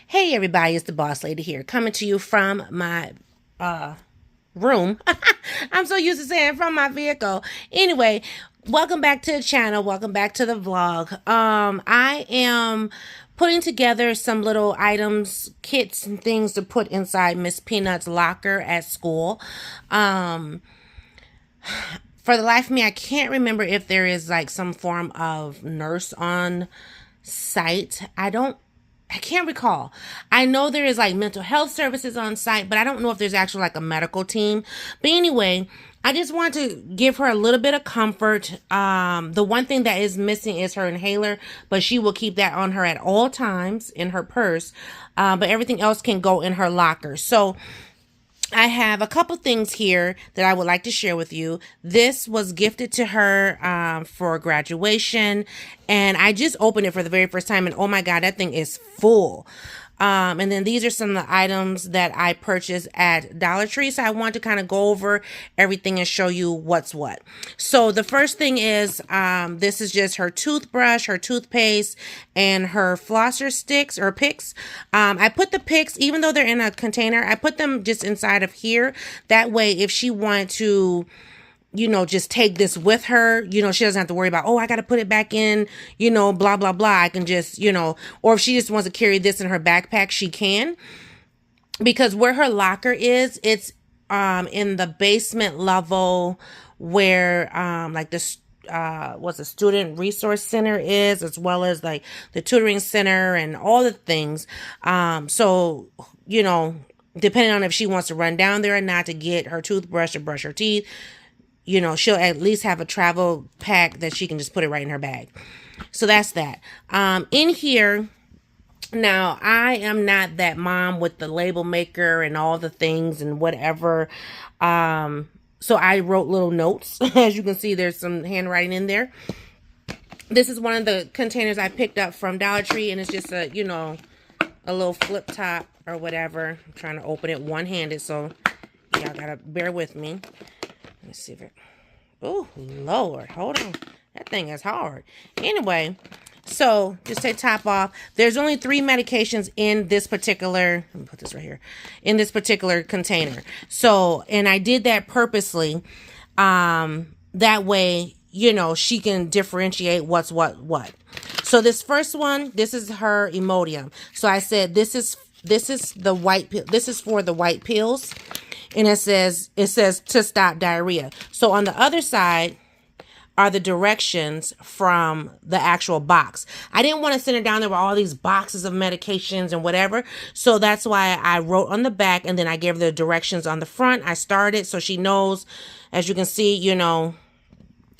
Hey everybody, it's the Boss Lady here, coming to you from my room. I'm so used to saying from my vehicle. Anyway, welcome back to the channel. Welcome back to the vlog. I am putting together some little items, kits, and things to put inside Miss Peanut's locker at school. For the life of me, I can't remember if there is like some form of nurse on site. I can't recall. I know there is like mental health services on site, but I don't know if there's actually like a medical team. But anyway, I just want to give her a little bit of comfort. The one thing that is missing is her inhaler, but she will keep that on her at all times in her purse. But everything else can go in her locker. So I have a couple things here that I would like to share with you. This was gifted to her for graduation, and I just opened it for the very first time, and oh my God, that thing is full. And then these are some of the items that I purchased at Dollar Tree. So I want to kind of go over everything and show you what's what. So the first thing is, this is just her toothbrush, her toothpaste, and her flosser sticks or picks. I put the picks, even though they're in a container, I put them just inside of here. That way, if she wanted to, just take this with her, she doesn't have to worry about, oh, I got to put it back in, blah, blah, blah. I can just, or if she just wants to carry this in her backpack, she can. Because where her locker is, it's in the basement level where like this what the student resource center is, as well as like the tutoring center and all the things. So, depending on if she wants to run down there or not to get her toothbrush or brush her teeth, she'll at least have a travel pack that she can just put it right in her bag. So that's that. In here, now I am not that mom with the label maker and all the things and whatever. So I wrote little notes. As you can see, there's some handwriting in there. This is one of the containers I picked up from Dollar Tree, and it's just a, a little flip top or whatever. I'm trying to open it one-handed, so y'all gotta bear with me. Let me see if it... Oh, Lord. Hold on. That thing is hard. Anyway, so just take top off. There's only 3 medications in this particular... Let me put this right here. In this particular container. So, and I did that purposely. That way, she can differentiate what's what. So this first one, this is her Imodium. So I said this is the white pill. This is for the white pills. And it says to stop diarrhea. So on the other side are the directions from the actual box. I didn't want to send it down there with all these boxes of medications and whatever. So that's why I wrote on the back, and then I gave the directions on the front. I started so she knows, as you can see,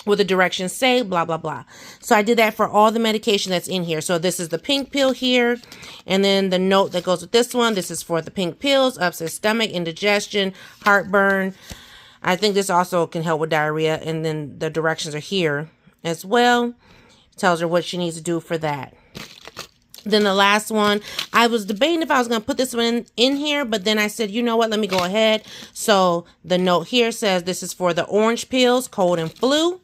what the directions say, blah, blah, blah. So I did that for all the medication that's in here. So this is the pink pill here. And then the note that goes with this one, this is for the pink pills, upset stomach, indigestion, heartburn. I think this also can help with diarrhea. And then the directions are here as well. It tells her what she needs to do for that. Then the last one, I was debating if I was going to put this one in here, but then I said, you know what, let me go ahead. So the note here says this is for the orange pills, cold and flu.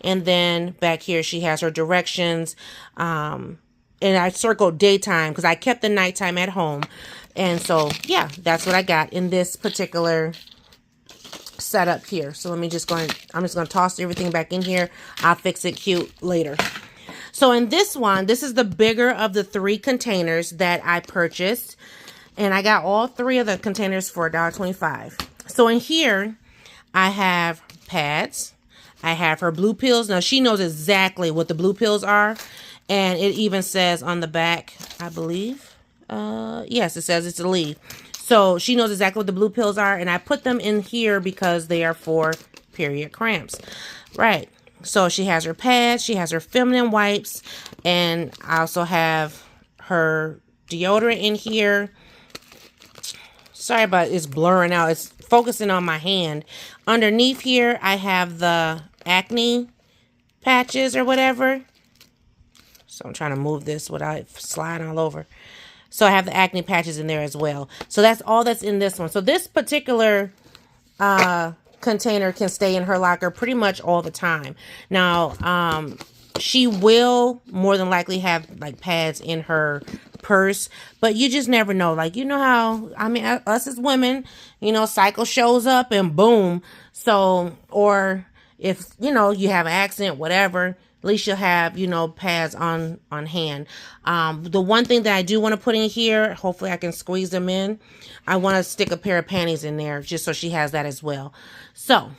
And then back here, she has her directions. And I circled daytime because I kept the nighttime at home. And so, yeah, that's what I got in this particular setup here. So I'm just going to toss everything back in here. I'll fix it cute later. So in this one, this is the bigger of the 3 containers that I purchased. And I got all 3 of the containers for $1.25. So in here, I have pads. I have her blue pills. Now, she knows exactly what the blue pills are. And it even says on the back, I believe. Yes, it says it's a lead. So she knows exactly what the blue pills are. And I put them in here because they are for period cramps. Right. So she has her pads. She has her feminine wipes. And I also have her deodorant in here. Sorry about it's blurring out. It's focusing on my hand. Underneath here, I have the acne patches or whatever. So I'm trying to move this without sliding all over. So I have the acne patches in there as well. So that's all that's in this one. So this particular container can stay in her locker pretty much all the time. Now, she will more than likely have like pads in her purse, but you just never know. Like, you know how, I mean, us as women, you know, cycle shows up and boom. So, or if, you know, you have an accident, whatever, at least you'll have, you know, pads on hand. The one thing that I do want to put in here, hopefully I can squeeze them in. I want to stick a pair of panties in there just so she has that as well. So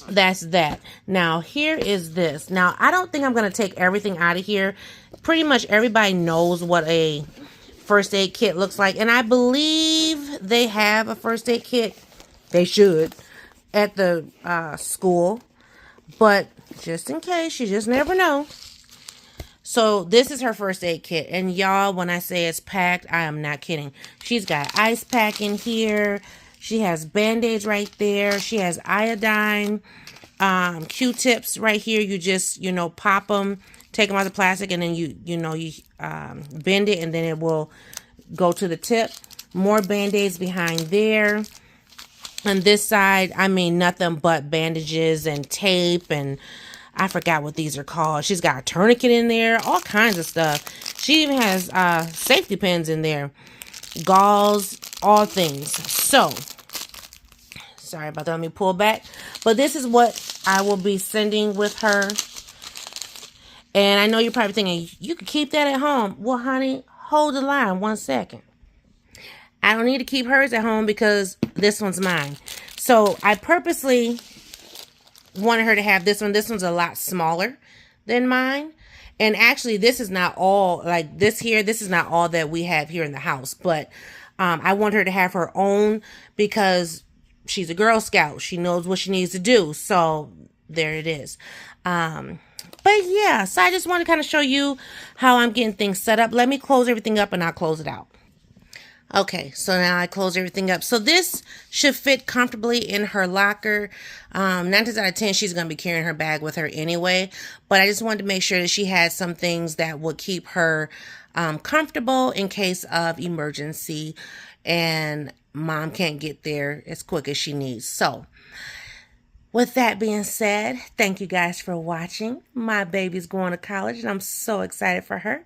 that's that. Now here is this. Now I don't think I'm going to take everything out of here. Pretty much everybody knows what a first aid kit looks like. And I believe they have a first aid kit. They should at the school. But just in case, you just never know. So this is her first aid kit. And y'all, when I say it's packed, I am not kidding. She's got ice pack in here. She has Band-Aids right there. She has iodine, Q-tips right here. You just, you know, pop them, take them out of the plastic, and then you bend it, and then it will go to the tip. More Band-Aids behind there. On this side, I mean, nothing but bandages and tape, and I forgot what these are called. She's got a tourniquet in there, all kinds of stuff. She even has safety pins in there, gauze, all things. So, sorry about that. Let me pull back. But this is what I will be sending with her. And I know you're probably thinking, you could keep that at home. Well, honey, hold the line 1 second. I don't need to keep hers at home because this one's mine. So I purposely wanted her to have this one. This one's a lot smaller than mine. And actually, this is not all, like this here, this is not all that we have here in the house. But I want her to have her own because she's a Girl Scout. She knows what she needs to do. So there it is. But yeah, so I just want to kind of show you how I'm getting things set up. Let me close everything up and I'll close it out. Okay, so now I close everything up. So this should fit comfortably in her locker. 9 times out of 10, she's going to be carrying her bag with her anyway. But I just wanted to make sure that she had some things that would keep her comfortable in case of emergency. And mom can't get there as quick as she needs. So with that being said, thank you guys for watching. My baby's going to college and I'm so excited for her.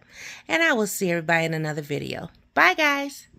And I will see everybody in another video. Bye, guys.